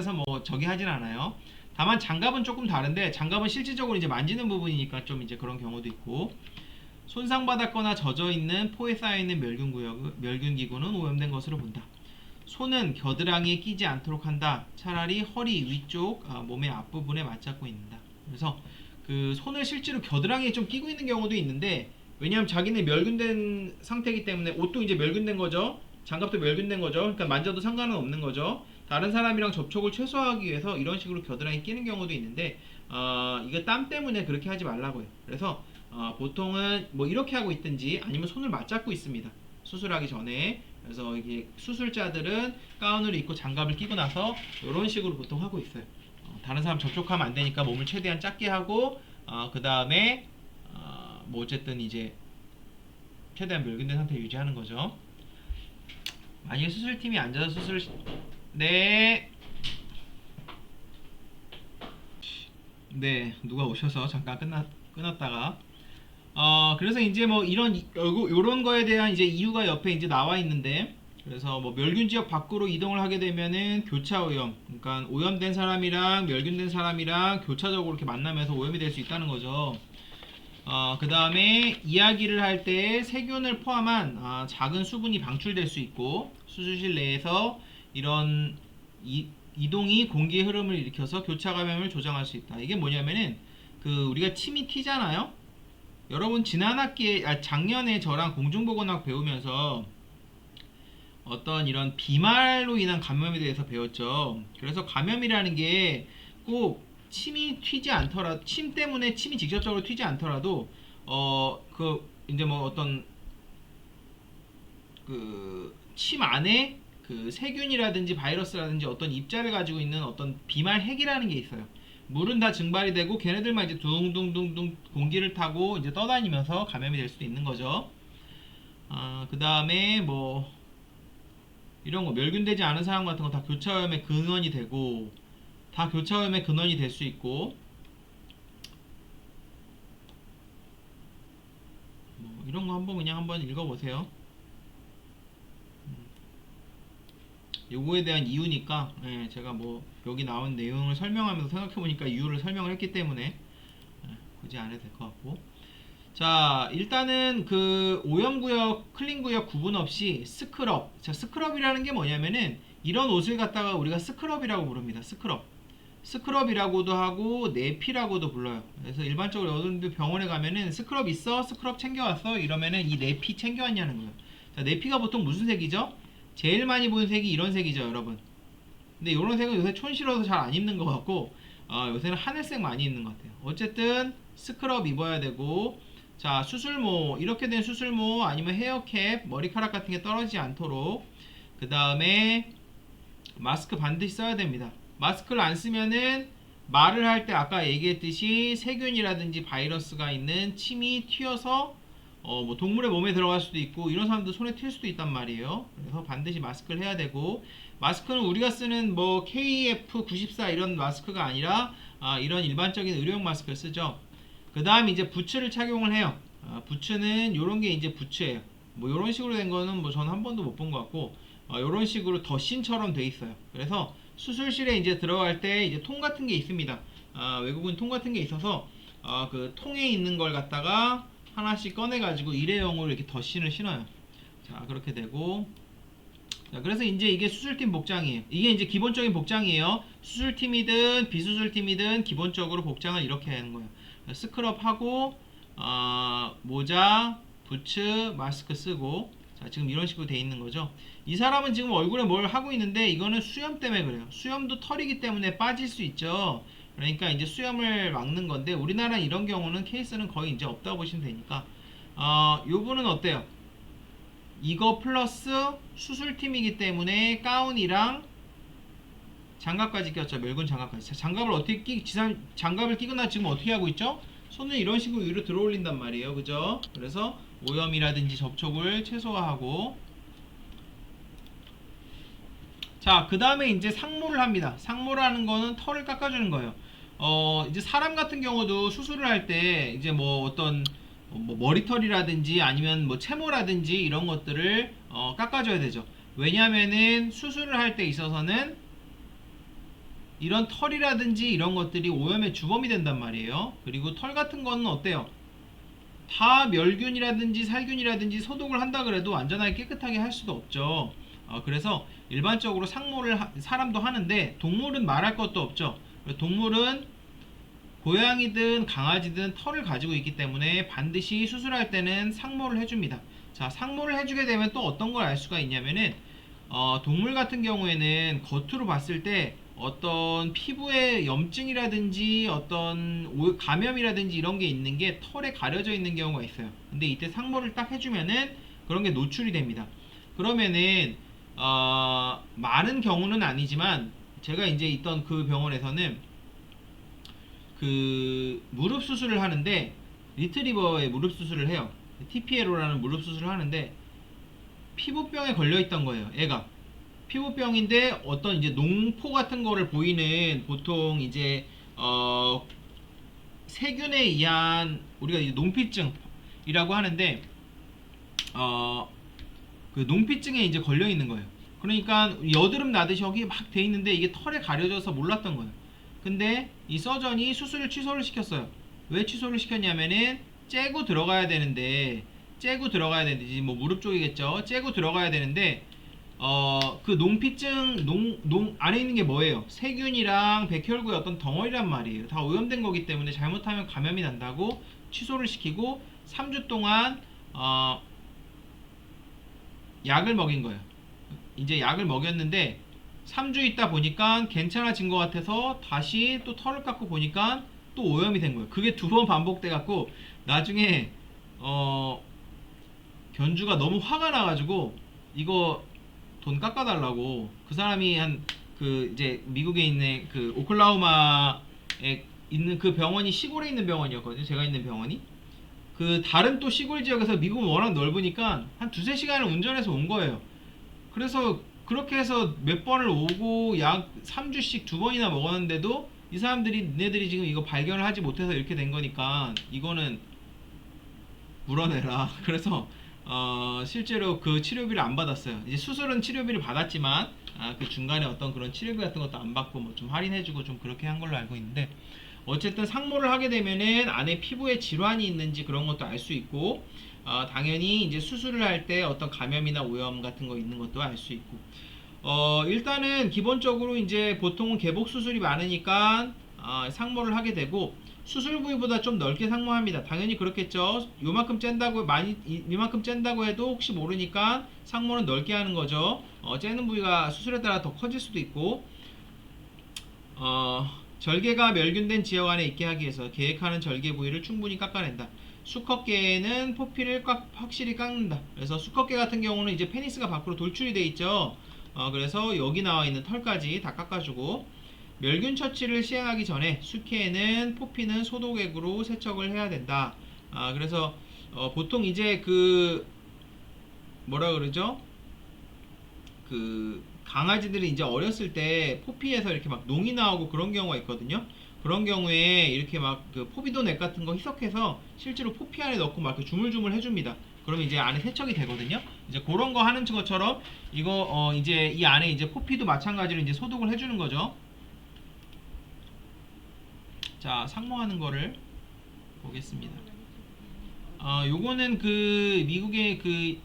그래서 뭐 저기 하진 않아요. 다만 장갑은 조금 다른데 장갑은 실질적으로 이제 만지는 부분이니까 좀 이제 그런 경우도 있고 손상받았거나 젖어 있는 포에 쌓여 있는 멸균 기구는 오염된 것으로 본다. 손은 겨드랑이에 끼지 않도록 한다. 차라리 허리 위쪽 몸의 앞부분에 맞잡고 있는다. 그래서 그 손을 실제로 겨드랑이에 좀 끼고 있는 경우도 있는데 왜냐하면 자기는 멸균된 상태이기 때문에 옷도 이제 멸균된 거죠. 장갑도 멸균된 거죠. 그러니까 만져도 상관은 없는 거죠. 다른 사람이랑 접촉을 최소화하기 위해서 이런 식으로 겨드랑이 끼는 경우도 있는데 이거 땀 때문에 그렇게 하지 말라고요. 그래서 보통은 뭐 이렇게 하고 있든지 아니면 손을 맞잡고 있습니다. 수술하기 전에. 그래서 이게 수술자들은 가운을 입고 장갑을 끼고 나서 이런 식으로 보통 하고 있어요. 다른 사람 접촉하면 안 되니까 몸을 최대한 작게 하고 그 다음에 뭐 어쨌든 이제 최대한 멸균된 상태 유지하는 거죠. 만약에 수술팀이 앉아서 네 누가 오셔서 잠깐 끊었다가 그래서 이제 뭐 요런 거에 대한 이제 이유가 옆에 이제 나와 있는데 그래서 뭐 멸균 지역 밖으로 이동을 하게 되면은 교차 오염, 그러니까 오염된 사람이랑 멸균된 사람이랑 교차적으로 이렇게 만나면서 오염이 될 수 있다는 거죠. 그 다음에 이야기를 할 때 세균을 포함한 작은 수분이 방출될 수 있고 수술실 내에서 이런 이동이 공기의 흐름을 일으켜서 교차 감염을 조장할 수 있다. 이게 뭐냐면은 그 우리가 침이 튀잖아요. 여러분 지난 학기에 작년에 저랑 공중보건학 배우면서 어떤 이런 비말로 인한 감염에 대해서 배웠죠. 그래서 감염이라는 게 꼭 침이 튀지 않더라도 침 때문에 침이 직접적으로 튀지 않더라도 그 이제 뭐 어떤 그 침 안에 그 세균이라든지 바이러스라든지 어떤 입자를 가지고 있는 어떤 비말 핵이라는 게 있어요. 물은 다 증발이 되고 걔네들만 이제 둥둥둥둥 공기를 타고 이제 떠다니면서 감염이 될 수도 있는 거죠. 그 다음에 뭐 이런 거 멸균되지 않은 사람 같은 거 다 교차오염의 근원이 되고 다 교차오염의 근원이 될 수 있고 뭐 이런 거 그냥 한번 읽어보세요. 요거에 대한 이유니까 제가 뭐 여기 나온 내용을 설명하면서 생각해보니까 이유를 설명을 했기 때문에 굳이 안 해도 될 것 같고 자 일단은 그 오염구역 클린구역 구분 없이 스크럽 자 스크럽이라는 게 뭐냐면은 이런 옷을 갖다가 우리가 스크럽이라고 부릅니다. 스크럽이라고도 하고 내피라고도 불러요. 그래서 일반적으로 여러분들 병원에 가면은 스크럽 있어? 스크럽 챙겨왔어? 이러면은 이 내피 챙겨왔냐는 거예요. 자 내피가 보통 무슨 색이죠? 제일 많이 보는 색이 이런 색이죠 여러분. 근데 이런 색은 요새 촌스러워서 잘 안 입는 것 같고 요새는 하늘색 많이 입는 것 같아요. 어쨌든 스크럽 입어야 되고 자 수술모 이렇게 된 수술모 아니면 헤어캡 머리카락 같은 게 떨어지지 않도록 그 다음에 마스크 반드시 써야 됩니다. 마스크를 안 쓰면은 말을 할 때 아까 얘기했듯이 세균이라든지 바이러스가 있는 침이 튀어서 뭐 동물의 몸에 들어갈 수도 있고 이런 사람들 손에 튈 수도 있단 말이에요. 그래서 반드시 마스크를 해야 되고 마스크는 우리가 쓰는 뭐 KF94 이런 마스크가 아니라 이런 일반적인 의료용 마스크를 쓰죠. 그 다음 이제 부츠를 착용을 해요. 부츠는 요런 게 이제 부츠예요. 뭐 요런 식으로 된 거는 뭐 저는 한 번도 못 본 것 같고 요런 식으로 덧신처럼 돼 있어요. 그래서 수술실에 이제 들어갈 때 이제 통 같은 게 있습니다. 외국은 통 같은 게 있어서 그 통에 있는 걸 갖다가 하나씩 꺼내가지고 일회용으로 이렇게 덧신을 신어요. 자 그렇게 되고 자 그래서 이제 이게 수술팀 복장이에요. 이게 이제 기본적인 복장이에요. 수술팀이든 비수술팀이든 기본적으로 복장을 이렇게 하는 거예요. 스크럽하고 모자, 부츠, 마스크 쓰고 자 지금 이런 식으로 돼 있는 거죠. 이 사람은 지금 얼굴에 뭘 하고 있는데 이거는 수염 때문에 그래요. 수염도 털이기 때문에 빠질 수 있죠. 그러니까 이제 수염을 막는 건데 우리나라 이런 경우는 케이스는 거의 이제 없다고 보시면 되니까 요분은 어때요? 이거 플러스 수술팀이기 때문에 가운이랑 장갑까지 꼈죠. 멸균 장갑까지. 장갑을 어떻게 장갑을 끼거나 지금 어떻게 하고 있죠? 손을 이런 식으로 위로 들어 올린단 말이에요. 그죠? 그래서 오염이라든지 접촉을 최소화하고 자, 그 다음에 이제 상모를 합니다. 상모라는 거는 털을 깎아주는 거예요. 이제 사람 같은 경우도 수술을 할 때 이제 뭐 어떤 뭐 머리털이라든지 아니면 뭐 채모라든지 이런 것들을 깎아줘야 되죠. 왜냐면은 수술을 할 때 있어서는 이런 털이라든지 이런 것들이 오염의 주범이 된단 말이에요. 그리고 털 같은 거는 어때요? 다 멸균이라든지 살균이라든지 소독을 한다 그래도 완전하게 깨끗하게 할 수도 없죠. 그래서 일반적으로 상모를 사람도 하는데 동물은 말할 것도 없죠. 동물은 고양이든 강아지든 털을 가지고 있기 때문에 반드시 수술할 때는 상모를 해줍니다. 자, 상모를 해주게 되면 또 어떤 걸 알 수가 있냐면은 동물 같은 경우에는 겉으로 봤을 때 어떤 피부에 염증이라든지 어떤 감염이라든지 이런 게 있는 게 털에 가려져 있는 경우가 있어요. 근데 이때 상모를 딱 해주면은 그런 게 노출이 됩니다. 그러면은 많은 경우는 아니지만 제가 이제 있던 그 병원에서는 그 무릎 수술을 하는데 리트리버의 무릎 수술을 해요. TPLO라는 무릎 수술을 하는데 피부병에 걸려 있던 거예요. 애가 피부병인데 어떤 이제 농포 같은 거를 보이는 보통 이제 세균에 의한 우리가 이제 농피증이라고 하는데 그 농피증에 이제 걸려 있는 거예요. 그러니까 여드름 나듯이 여기 막 돼 있는데 이게 털에 가려져서 몰랐던 거예요. 근데 이 서전이 수술을 취소를 시켰어요. 왜 취소를 시켰냐면은 째고 들어가야 되는데 뭐 무릎 쪽이겠죠. 째고 들어가야 되는데 그 농피증 안에 있는 게 뭐예요? 세균이랑 백혈구의 어떤 덩어리란 말이에요. 다 오염된 거기 때문에 잘못하면 감염이 난다고 취소를 시키고 3주 동안 약을 먹인 거예요. 이제 약을 먹였는데 3주 있다 보니까 괜찮아진 것 같아서 다시 또 털을 깎고 보니까 또 오염이 된 거예요. 그게 두 번 반복돼 갖고 나중에 견주가 너무 화가 나가지고 이거 돈 깎아달라고 그 사람이 한 그 이제 미국에 있는 그 오클라호마에 있는 그 병원이 시골에 있는 병원이었거든요. 제가 있는 병원이 그 다른 또 시골 지역에서 미국은 워낙 넓으니까 한 두세 시간을 운전해서 온 거예요. 그래서 그렇게 해서 몇 번을 오고 약 3주씩 두 번이나 먹었는데도 이 사람들이 니네들이 지금 이거 발견을 하지 못해서 이렇게 된 거니까 이거는 물어내라. 그래서 실제로 그 치료비를 안 받았어요. 이제 수술은 치료비를 받았지만 그 중간에 어떤 그런 치료비 같은 것도 안 받고 뭐 좀 할인해주고 좀 그렇게 한 걸로 알고 있는데 어쨌든 상모를 하게 되면은 안에 피부에 질환이 있는지 그런 것도 알 수 있고 당연히 이제 수술을 할 때 어떤 감염이나 오염 같은 거 있는 것도 알 수 있고 일단은 기본적으로 이제 보통은 개복 수술이 많으니까 상모를 하게 되고 수술 부위보다 좀 넓게 상모합니다. 당연히 그렇겠죠. 요만큼 짠다고 이만큼 짠다고 해도 혹시 모르니까 상모는 넓게 하는 거죠. 째는 부위가 수술에 따라 더 커질 수도 있고 절개가 멸균된 지역 안에 있게 하기 위해서 계획하는 절개 부위를 충분히 깎아낸다. 수컷개는 포피를 확실히 깎는다. 그래서 수컷개 같은 경우는 이제 페니스가 밖으로 돌출이 돼 있죠. 그래서 여기 나와 있는 털까지 다 깎아주고 멸균 처치를 시행하기 전에 수개는 포피는 소독액으로 세척을 해야 된다. 그래서 보통 이제 그 뭐라 그러죠? 그 강아지들이 이제 어렸을 때 포피에서 이렇게 막 농이 나오고 그런 경우가 있거든요. 그런 경우에 이렇게 막 그 포비돈 액 같은 거 희석해서 실제로 포피 안에 넣고 막 이렇게 주물주물 해줍니다. 그러면 이제 안에 세척이 되거든요. 이제 그런 거 하는 것처럼 이거 이제 이 안에 이제 포피도 마찬가지로 이제 소독을 해주는 거죠. 자, 상모하는 거를 보겠습니다. 요거는 그 미국의 그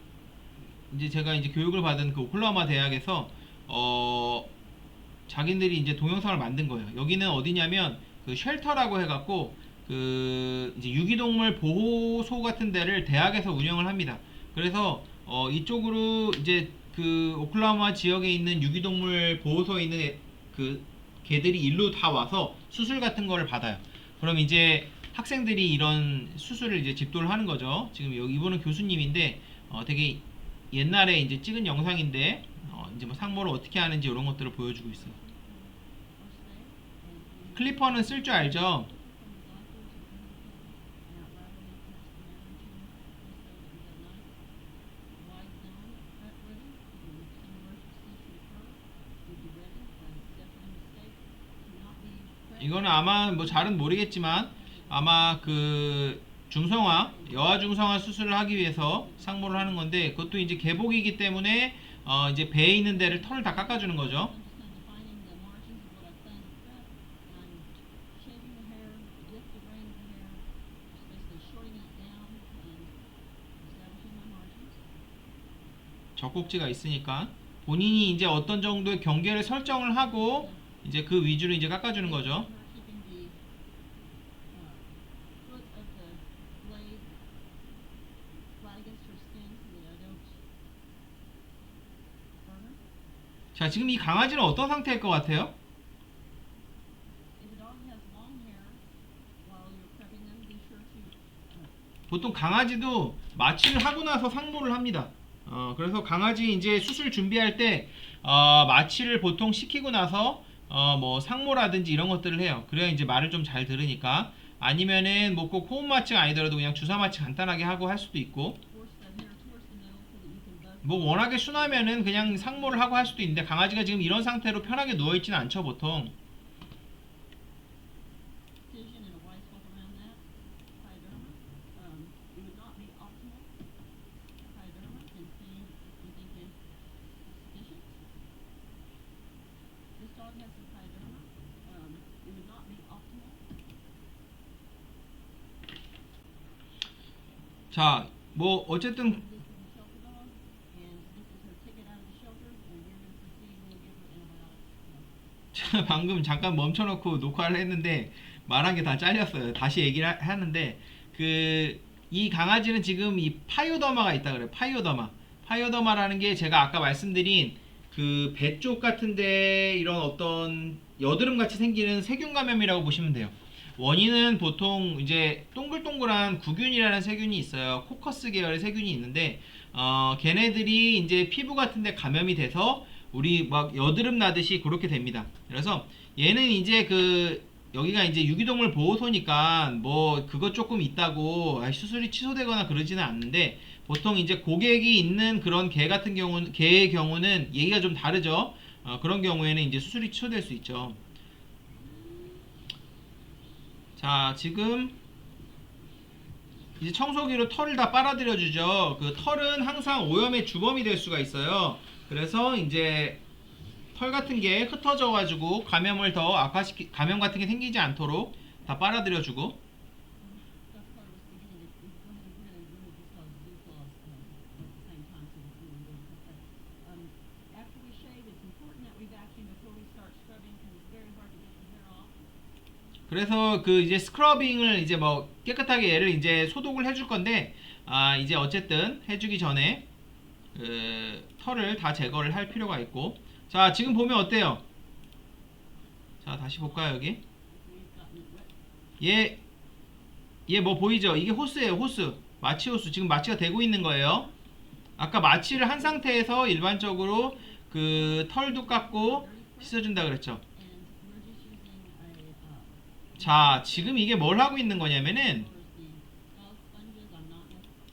이제 제가 이제 교육을 받은 그 오클라호마 대학에서 자기들이 이제 동영상을 만든 거예요. 여기는 어디냐면 그 쉘터라고 해갖고 그 이제 유기동물 보호소 같은 데를 대학에서 운영을 합니다. 그래서 이쪽으로 이제 그 오클라호마 지역에 있는 유기동물 보호소에 있는 그 개들이 일로 다 와서 수술 같은 거를 받아요. 그럼 이제 학생들이 이런 수술을 이제 집도를 하는 거죠. 지금 여기 이분은 교수님인데 되게 옛날에 이제 찍은 영상인데 이제 뭐 상모를 어떻게 하는지 이런 것들을 보여주고 있어요. 클리퍼는 쓸 줄 알죠? 이거는 아마 뭐 잘은 모르겠지만 아마 그 중성화, 여아 중성화 수술을 하기 위해서 상모를 하는 건데 그것도 이제 개복이기 때문에 이제 배에 있는 데를 털을 다 깎아주는 거죠. 젖꼭지가 있으니까 본인이 이제 어떤 정도의 경계를 설정을 하고 이제 그 위주로 이제 깎아주는 거죠. 자, 지금 이 강아지는 어떤 상태일 것 같아요? 보통 강아지도 마취를 하고 나서 상모를 합니다. 그래서 강아지 이제 수술 준비할 때 마취를 보통 시키고 나서 뭐 상모라든지 이런 것들을 해요. 그래야 이제 말을 좀 잘 들으니까. 아니면은 뭐 꼭 호흡 마취가 아니더라도 그냥 주사 마취 간단하게 하고 할 수도 있고. 뭐 워낙에 순하면은 그냥 상모를 하고 할 수도 있는데 강아지가 지금 이런 상태로 편하게 누워 있지는 않죠, 보통. 자, 뭐 어쨌든 제가 방금 잠깐 멈춰놓고 녹화를 했는데 말한 게 다 잘렸어요. 다시 얘기를 하는데 이 강아지는 지금 이 파이오더마가 있다 그래요. 파이오더마. 파이오더마라는 게 제가 아까 말씀드린 그 배 쪽 같은데 이런 어떤 여드름 같이 생기는 세균 감염이라고 보시면 돼요. 원인은 보통 이제 동글동글한 구균이라는 세균이 있어요. 코커스 계열의 세균이 있는데 걔네들이 이제 피부 같은데 감염이 돼서 우리 막 여드름 나듯이 그렇게 됩니다. 그래서 얘는 이제 여기가 이제 유기동물 보호소니까 뭐 그것 조금 있다고 수술이 취소되거나 그러지는 않는데 보통 이제 고객이 있는 그런 개의 경우는 얘기가 좀 다르죠. 그런 경우에는 이제 수술이 취소될 수 있죠. 자, 지금 이제 청소기로 털을 다 빨아들여 주죠. 그 털은 항상 오염의 주범이 될 수가 있어요. 그래서 이제 털 같은 게 흩어져 가지고 감염 같은 게 생기지 않도록 다 빨아들여 주고. 그래서 그 이제 스크러빙을 이제 뭐 깨끗하게 얘를 이제 소독을 해줄 건데 이제 어쨌든 해주기 전에 털을 다 제거를 할 필요가 있고. 자, 지금 보면 어때요? 자, 다시 볼까요, 여기? 얘 뭐 보이죠? 이게 호스예요, 호스. 마취 호스. 지금 마취가 되고 있는 거예요. 아까 마취를 한 상태에서 일반적으로 그 털도 깎고 씻어준다 그랬죠. 자, 지금 이게 뭘 하고 있는 거냐면은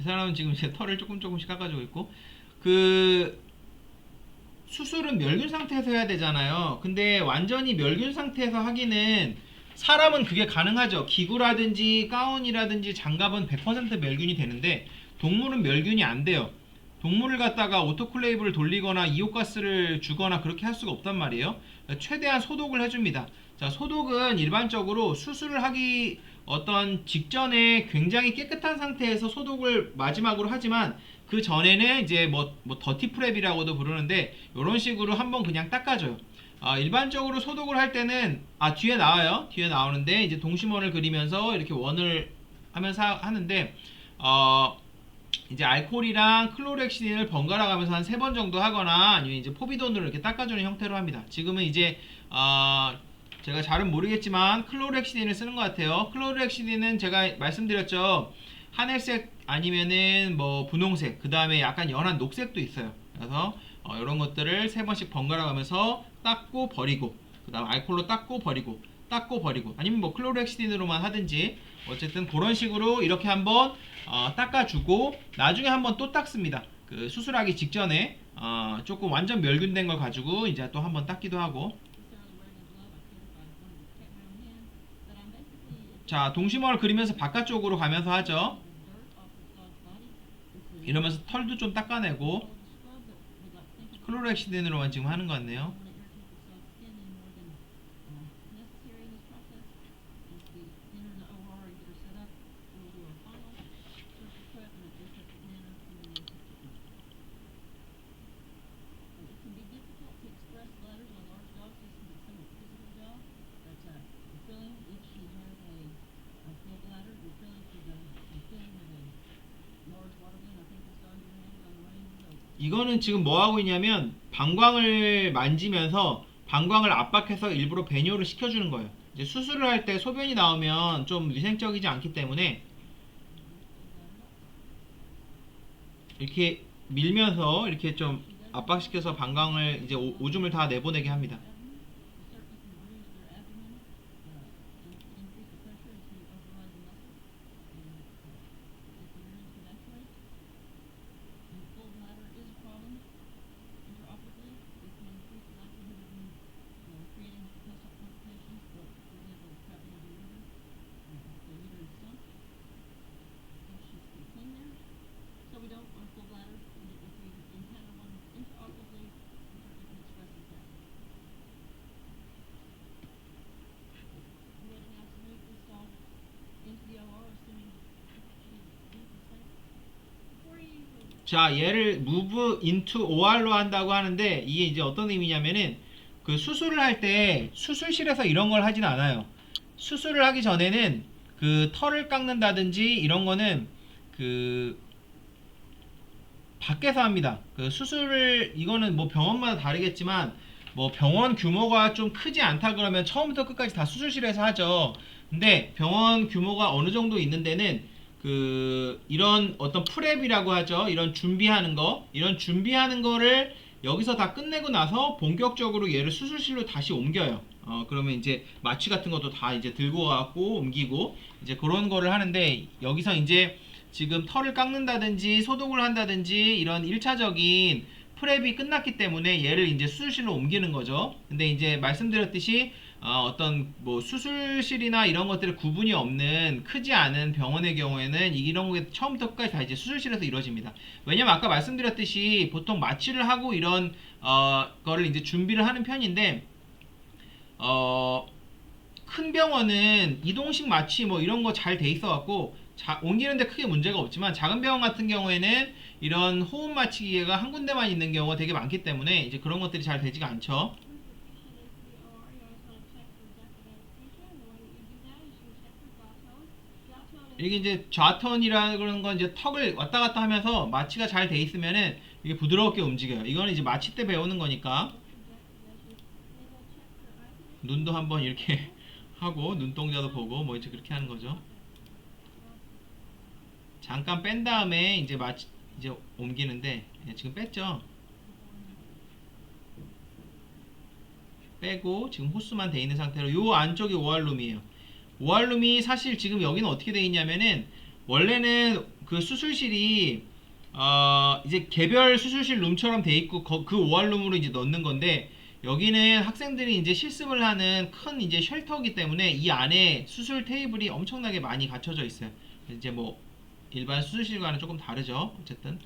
이 사람은 지금 제 털을 조금씩 깎아주고 있고 그 수술은 멸균 상태에서 해야 되잖아요. 근데 완전히 멸균 상태에서 하기는 사람은 그게 가능하죠. 기구라든지 가운이라든지 장갑은 100% 멸균이 되는데 동물은 멸균이 안 돼요. 동물을 갖다가 오토클레이브를 돌리거나 이오가스를 주거나 그렇게 할 수가 없단 말이에요. 최대한 소독을 해줍니다. 자, 소독은 일반적으로 수술을 하기 어떤 직전에 굉장히 깨끗한 상태에서 소독을 마지막으로 하지만 그 전에는 이제 뭐 더티 프랩이라고도 부르는데 이런 식으로 한번 그냥 닦아줘요. 일반적으로 소독을 할 때는 뒤에 나와요. 뒤에 나오는데 이제 동심원을 그리면서 이렇게 원을 하면서 하는데 이제 알코올이랑 클로렉시딘을 번갈아 가면서 한 3번 정도 하거나 아니면 이제 포비돈으로 이렇게 닦아주는 형태로 합니다. 지금은 이제 제가 잘은 모르겠지만 클로렉시딘을 쓰는 것 같아요. 클로렉시딘은 제가 말씀드렸죠. 하늘색 아니면은 뭐 분홍색, 그 다음에 약간 연한 녹색도 있어요. 그래서 이런 것들을 3번씩 번갈아 가면서 닦고 버리고, 그 다음 알코올로 닦고 버리고, 아니면 뭐 클로렉시딘으로만 하든지 어쨌든 그런 식으로 이렇게 한번 닦아주고 나중에 한번 또 닦습니다. 그 수술하기 직전에 조금 완전 멸균된 걸 가지고 이제 또 한번 닦기도 하고. 자, 동심원을 그리면서 바깥쪽으로 가면서 하죠. 이러면서 털도 좀 닦아내고 클로렉시딘으로만 지금 하는 것 같네요. 이거는 지금 뭐 하고 있냐면 방광을 만지면서 방광을 압박해서 일부러 배뇨를 시켜주는 거예요. 이제 수술을 할 때 소변이 나오면 좀 위생적이지 않기 때문에 이렇게 밀면서 이렇게 좀 압박시켜서 방광을 이제 오줌을 다 내보내게 합니다. 자, 얘를 move into OR로 한다고 하는데 이게 이제 어떤 의미냐면은 그 수술을 할 때 수술실에서 이런 걸 하진 않아요. 수술을 하기 전에는 그 털을 깎는다든지 이런 거는 그 밖에서 합니다. 그 수술을 이거는 뭐 병원마다 다르겠지만 뭐 병원 규모가 좀 크지 않다 그러면 처음부터 끝까지 다 수술실에서 하죠. 근데 병원 규모가 어느 정도 있는 데는 그 이런 어떤 프랩이라고 하죠. 이런 준비하는 거, 이런 준비하는 거를 여기서 다 끝내고 나서 본격적으로 얘를 수술실로 다시 옮겨요. 그러면 이제 마취 같은 것도 다 이제 들고 가고 옮기고 이제 그런 거를 하는데 여기서 이제 지금 털을 깎는다든지 소독을 한다든지 이런 1차적인 프랩이 끝났기 때문에 얘를 이제 수술실로 옮기는 거죠. 근데 이제 말씀드렸듯이 어떤 뭐 수술실이나 이런 것들의 구분이 없는 크지 않은 병원의 경우에는 이런 게 처음부터 끝까지 다 이제 수술실에서 이루어집니다. 왜냐면 아까 말씀드렸듯이 보통 마취를 하고 이런 거를 이제 준비를 하는 편인데 어, 큰 병원은 이동식 마취 뭐 이런 거 잘 돼 있어 갖고 옮기는데 크게 문제가 없지만 작은 병원 같은 경우에는 이런 호흡 마취 기계가 한 군데만 있는 경우가 되게 많기 때문에 이제 그런 것들이 잘 되지가 않죠. 이게 이제 좌턴이라는 건 이제 턱을 왔다 갔다 하면서 마취가 잘 돼 있으면은 이게 부드럽게 움직여요. 이거는 이제 마취 때 배우는 거니까 눈도 한번 이렇게 하고 눈동자도 보고 뭐 이제 그렇게 하는 거죠. 잠깐 뺀 다음에 이제 마치 이제 옮기는데 지금 뺐죠. 빼고 지금 호스만 돼 있는 상태로 요 안쪽이 오알룸이에요. 오알룸이 사실 지금 여기는 어떻게 돼 있냐면은 원래는 그 수술실이 이제 개별 수술실 룸처럼 돼 있고 그 오알룸으로 이제 넣는 건데 여기는 학생들이 이제 실습을 하는 큰 이제 쉘터이기 때문에 이 안에 수술 테이블이 엄청나게 많이 갖춰져 있어요. 이제 뭐 일반 수술실과는 조금 다르죠. 어쨌든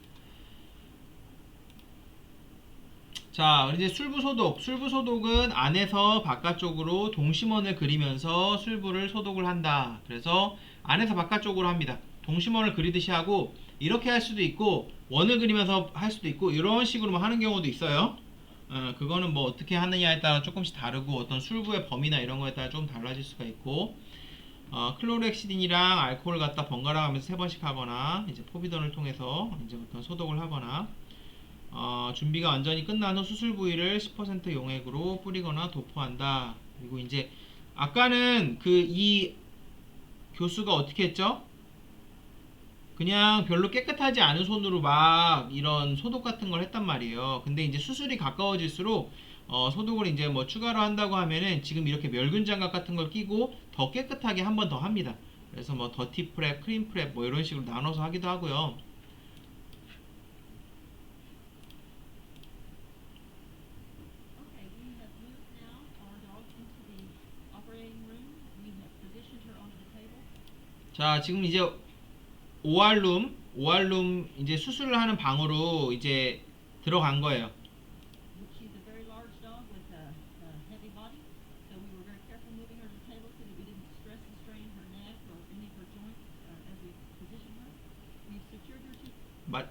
자, 이제 술부 소독. 술부 소독은 안에서 바깥쪽으로 동심원을 그리면서 술부를 소독을 한다. 그래서 안에서 바깥쪽으로 합니다. 동심원을 그리듯이 하고 이렇게 할 수도 있고 원을 그리면서 할 수도 있고 이런 식으로 뭐 하는 경우도 있어요. 그거는 뭐 어떻게 하느냐에 따라 조금씩 다르고 어떤 술부의 범위나 이런 거에 따라 좀 달라질 수가 있고 클로렉시딘이랑 알코올을 갖다 번갈아 가면서 세 번씩 하거나 이제 포비던을 통해서 이제 어떤 소독을 하거나 준비가 완전히 끝난 후 수술 부위를 10% 용액으로 뿌리거나 도포한다. 그리고 이제 아까는 그 이 교수가 어떻게 했죠? 그냥 별로 깨끗하지 않은 손으로 막 이런 소독 같은 걸 했단 말이에요. 근데 이제 수술이 가까워질수록 소독을 이제 뭐 추가로 한다고 하면은 지금 이렇게 멸균 장갑 같은 걸 끼고 더 깨끗하게 한 번 더 합니다. 그래서 뭐 더티 프랩, 크림 프랩 뭐 이런 식으로 나눠서 하기도 하고요. 자, 지금 이제 오알룸 이제 수술을 하는 방으로 이제 들어간 거예요.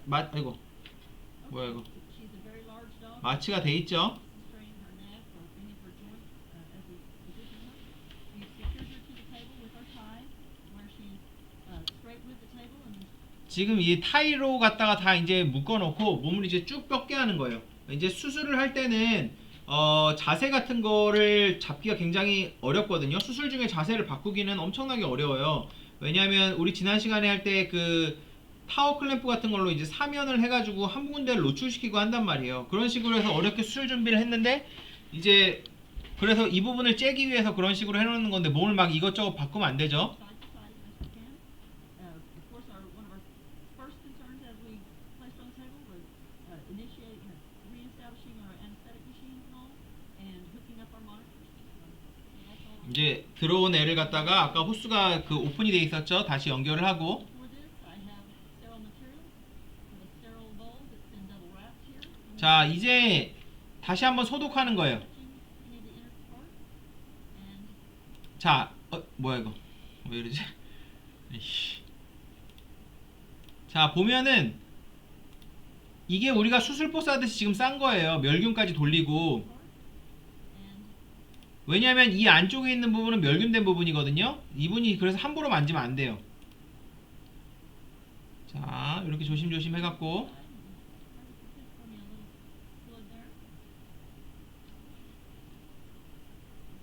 아이고, 뭐야 이거. 마취가 돼 있죠? 지금 이 타이로 갖다가 다 이제 묶어놓고 몸을 이제 쭉 뻗게 하는 거예요. 이제 수술을 할 때는 자세 같은 거를 잡기가 굉장히 어렵거든요. 수술 중에 자세를 바꾸기는 엄청나게 어려워요. 왜냐하면 우리 지난 시간에 할 때 그 타워 클램프 같은 걸로 이제 사면을 해가지고 한 군데를 노출시키고 한단 말이에요. 그런 식으로 해서 어렵게 수술 준비를 했는데 이제 그래서 이 부분을 째기 위해서 그런 식으로 해놓는 건데 몸을 막 이것저것 바꾸면 안 되죠. side to side as best we can. Of course, one of our first concerns as we placed on the table was reestablishing our anesthetic machines and all, and hooking up our monitors. That's all. 이제 들어온 애를 갖다가 아까 호스가 그 오픈이 돼 있었죠. 다시 연결을 하고. For this, I have sterile material with a sterile bulb that's been double wrapped here. 자, 이제 다시 한번 소독하는 거예요. Any of the inner part, and 자, 뭐야 이거? 왜 이러지? 이씨. 자, 보면은 이게 우리가 수술포 싸듯이 지금 싼 거예요. 멸균까지 돌리고. and 왜냐면 이 안쪽에 있는 부분은 멸균된 부분이거든요. 이분이 그래서 함부로 만지면 안 돼요. 자, 이렇게 조심조심 해갖고. for me a little fluid there.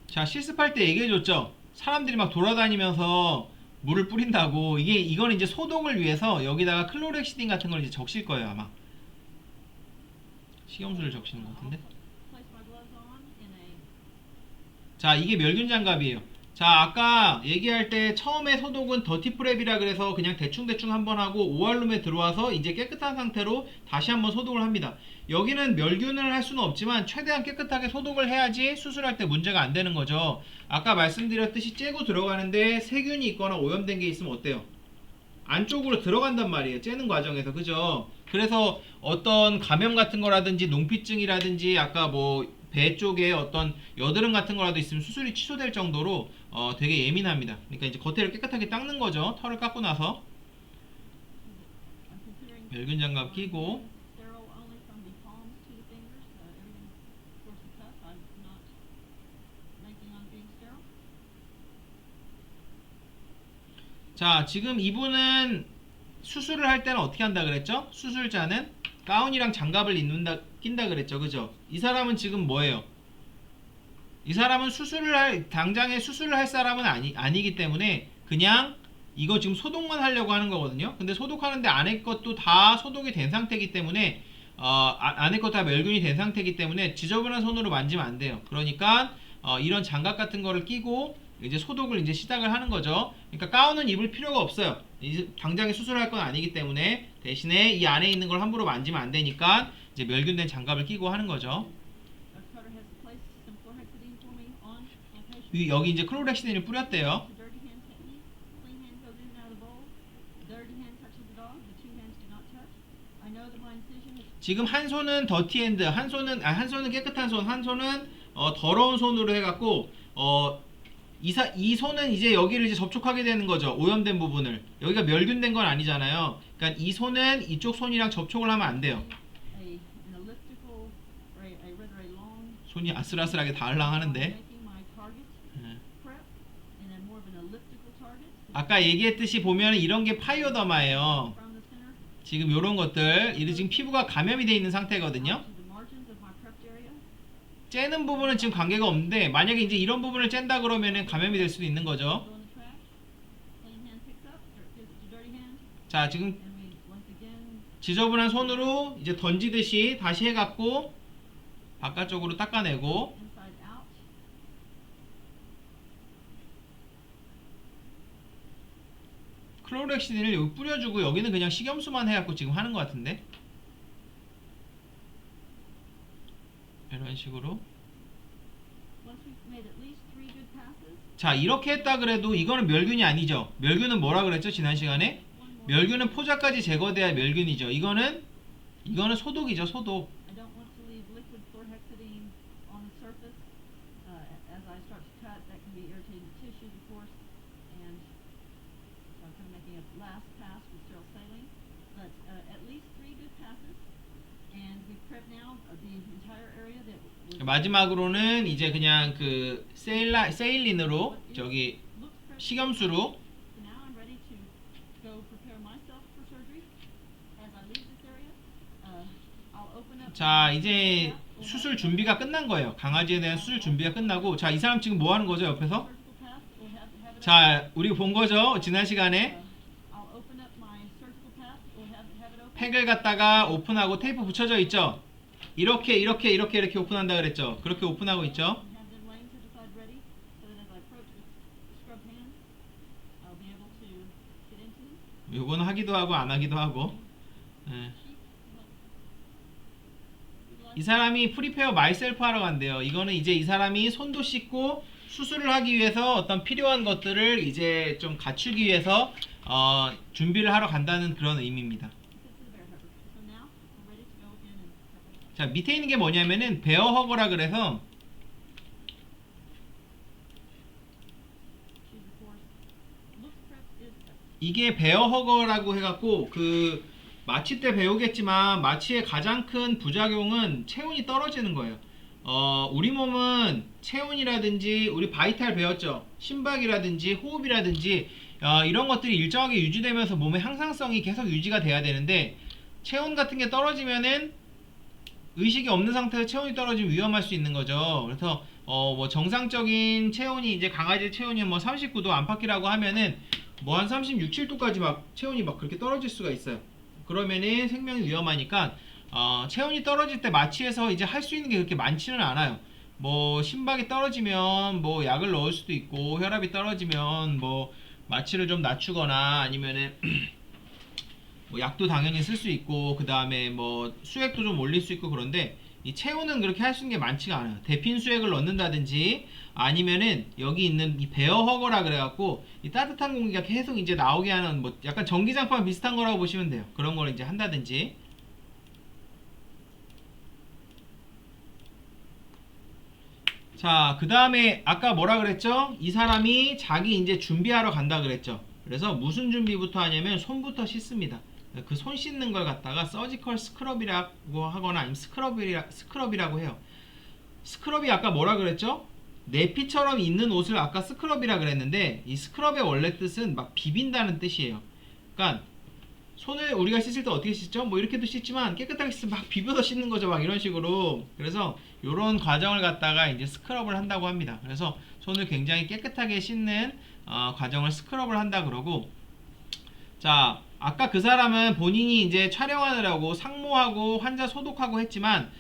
자, 실습할 때 얘기해줬죠. 사람들이 막 돌아다니면서 물을 뿌린다고. 이거는 이제 소독을 위해서 여기다가 클로렉시딘 같은 걸 이제 적실 거예요, 아마. 식염수를 적시는 것 같은데. Place my gloves on in a 자, 이게 멸균 장갑이에요. 자, 아까 얘기할 때 처음에 소독은 더티 프랩이라 그래서 그냥 대충대충 한번 하고 오알룸에 들어와서 이제 깨끗한 상태로 다시 한번 소독을 합니다. 여기는 멸균을 할 수는 없지만 최대한 깨끗하게 소독을 해야지 수술할 때 문제가 안 되는 거죠. 아까 말씀드렸듯이 째고 들어가는데 세균이 있거나 오염된 게 있으면 어때요? 안쪽으로 들어간단 말이에요. 째는 과정에서. 그죠? 그래서 어떤 감염 같은 거라든지 농피증이라든지 아까 뭐 배 쪽에 어떤 여드름 같은 거라도 있으면 수술이 취소될 정도로 되게 예민합니다. 그러니까 이제 겉에를 깨끗하게 닦는 거죠. 털을 깎고 나서. I'm considering 멸균 장갑 끼고. sterile only from the palms to the fingers. Everything, of course, the cuff. I'm not banking on being sterile. 자, 지금 이분은 수술을 할 때는 어떻게 한다 그랬죠? 수술자는 가운이랑 장갑을 낀다 그랬죠. 그죠? 이 사람은 지금 뭐예요? 이 사람은 당장에 수술을 할 사람은 아니기 때문에 그냥 이거 지금 소독만 하려고 하는 거거든요. 근데 소독하는데 안에 것도 다 소독이 된 상태이기 때문에 안에 것 다 멸균이 된 상태이기 때문에 지저분한 손으로 만지면 안 돼요. 그러니까 이런 장갑 같은 거를 끼고 이제 소독을 이제 시작을 하는 거죠. 그러니까 가운은 입을 필요가 없어요. 당장에 수술할 건 아니기 때문에 대신에 이 안에 있는 걸 함부로 만지면 안 되니까 이제 멸균된 장갑을 끼고 하는 거죠. Our cutter has placed some chlorhexidine for me on my patient. 여기 이제 클로렉시딘을 뿌렸대요. The dirty hand technique. Clean hand goes in and out of the bowl. The dirty hand touches the dog. The two hands do not touch. I know that my incision is 지금 한 손은 더티 핸드, 한 손은 깨끗한 손, 한 손은 더러운 손으로 해갖고 이 손은 이제 여기를 이제 접촉하게 되는 거죠. 오염된 부분을. 여기가 멸균된 건 아니잖아요. 그러니까 이 손은 이쪽 손이랑 접촉을 하면 안 돼요. an elliptical or a rather a long 손이 아슬아슬하게 닿으려하는데. making my target 예. prep and then more of an elliptical target 아까 얘기했듯이 보면 이런 게 파이오더마예요. from the center 지금 요런 것들, 이게 지금 피부가 감염이 돼 있는 상태거든요. to the margins of my prepped area. 째는 부분은 지금 관계가 없는데 만약에 이제 이런 부분을 짠다 그러면은 감염이 될 수도 있는 거죠. Go in the trash. Clean hand picks up, gives it to dirty hand, 자, 지금 and we once again 지저분한 손으로 이제 던지듯이 다시 해갖고 바깥쪽으로 닦아내고. inside out. 클로렉시딘을 여기 뿌려주고 여기는 그냥 식염수만 해갖고 지금 하는 것 같은데. 이런 식으로. Once we've made at least 3 good passes, 자, 이렇게 했다 그래도 이거는 멸균이 아니죠. 멸균은 뭐라 그랬죠 지난 시간에? one more. 멸균은 포자까지 제거돼야 멸균이죠. 이거는 소독이죠. 소독. I don't want to leave liquid chlorhexidine on the surface. As I start to cut, that can be irritating the tissues, of course, and so I'm kind of making a last pass with sterile saline. But at least 3 good passes, and we prep now the entire area that was 마지막으로는 이제 그냥 그 세일린으로 저기 looks prepped. 식염수로 So now I'm ready to go prepare myself for surgery. 자, 이제 수술 준비가 끝난 거예요. 강아지에 대한 수술 준비가 끝나고, 자, 이 사람 지금 뭐 하는 거죠, 옆에서? surgical path. We'll have it 자, 우리 본 거죠, 지난 시간에. I'll open up my surgical path. We'll have it open. 팩을 갖다가 오픈하고 테이프 붙여져 있죠. 이렇게 오픈한다 그랬죠. 그렇게 오픈하고 있죠. Have them laying to the side ready, so that as I approach with scrubbed hands, I'll be able to get into them. 요거는 하기도 하고 안 하기도 하고. 예. 이 사람이 프리페어 마이셀프 하러 간대요. 이거는 이제 이 사람이 손도 씻고 수술을 하기 위해서 어떤 필요한 것들을 이제 좀 갖추기 위해서 준비를 하러 간다는 그런 의미입니다. So now we're ready to go in and prep it. 자, 밑에 있는 게 뭐냐면은 베어 허거라 그래서 Choose the course. Look prep is prep. 이게 베어 허거라고 해갖고 그 마취 때 배우겠지만 마취의 가장 큰 부작용은 체온이 떨어지는 거예요. 우리 몸은 체온이라든지 우리 바이탈 배웠죠. 심박이라든지 호흡이라든지 이런 것들이 일정하게 유지되면서 몸의 항상성이 계속 유지가 돼야 되는데 체온 같은 게 떨어지면은 의식이 없는 상태에서 체온이 떨어지면 위험할 수 있는 거죠. 그래서 뭐 정상적인 체온이 이제 강아지 체온이 뭐 39도 안팎이라고 하면은 뭐 한 36, 7도까지 막 체온이 막 그렇게 떨어질 수가 있어요. 그러면은 생명이 위험하니까 체온이 떨어질 때 마취해서 이제 할 수 있는 게 그렇게 많지는 않아요. 뭐 심박이 떨어지면 뭐 약을 넣을 수도 있고 혈압이 떨어지면 뭐 마취를 좀 낮추거나 아니면은 뭐 약도 당연히 쓸 수 있고 그 다음에 뭐 수액도 좀 올릴 수 있고 그런데 이 체온은 그렇게 할 수 있는 게 많지가 않아요. 데핀 수액을 넣는다든지 아니면은 여기 있는 이 베어 허거라 그래갖고 이 따뜻한 공기가 계속 이제 나오게 하는 뭐 약간 전기장판 비슷한 거라고 보시면 돼요. 그런 걸 이제 한다든지. 자, 그 다음에 아까 뭐라 그랬죠? 이 사람이 자기 이제 준비하러 간다 그랬죠. 그래서 무슨 준비부터 하냐면 손부터 씻습니다. 그 손 씻는 걸 갖다가 서지컬 스크럽이라고 하거나 아니면 스크럽이라고 해요. 스크럽이 아까 뭐라 그랬죠? 내피처럼 있는 옷을 아까 스크럽이라 그랬는데 이 스크럽의 원래 뜻은 막 비빈다는 뜻이에요. 그러니까 손을 우리가 씻을 때 어떻게 씻죠? 뭐 이렇게도 씻지만 깨끗하게 씻으면 막 비벼서 씻는 거죠. 막 이런 식으로. 그래서 이런 과정을 갖다가 이제 스크럽을 한다고 합니다. 그래서 손을 굉장히 깨끗하게 씻는 과정을 스크럽을 한다 그러고, 자, 아까 그 사람은 본인이 이제 촬영하느라고 상모하고 환자 소독하고 했지만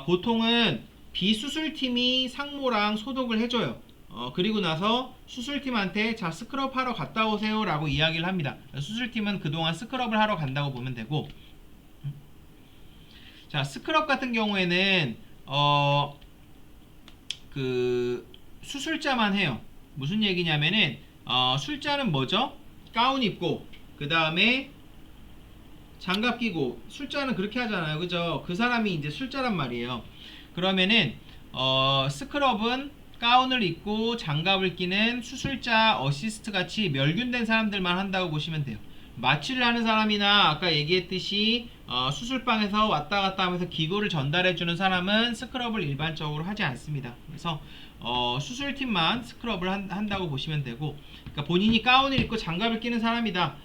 보통은 비수술팀이 상모랑 소독을 해줘요. 그리고 나서 수술팀한테 자 스크럽 하러 갔다 오세요 라고 이야기를 합니다. 수술팀은 그동안 스크럽을 하러 간다고 보면 되고, 자 스크럽 같은 경우에는 그 수술자만 해요. 무슨 얘기냐면은 술자는 뭐죠? 가운 입고 그 다음에 장갑 끼고, 술자는 그렇게 하잖아요, 그죠? 그 사람이 이제 술자란 말이에요. 그러면은 스크럽은 가운을 입고 장갑을 끼는 수술자 어시스트 같이 멸균된 사람들만 한다고 보시면 돼요. 마취를 하는 사람이나 아까 얘기했듯이 수술방에서 왔다 갔다 하면서 기구를 전달해 주는 사람은 스크럽을 일반적으로 하지 않습니다. 그래서 수술팀만 스크럽을 한다고 보시면 되고, 그러니까 본인이 가운을 입고 장갑을 끼는 사람이다.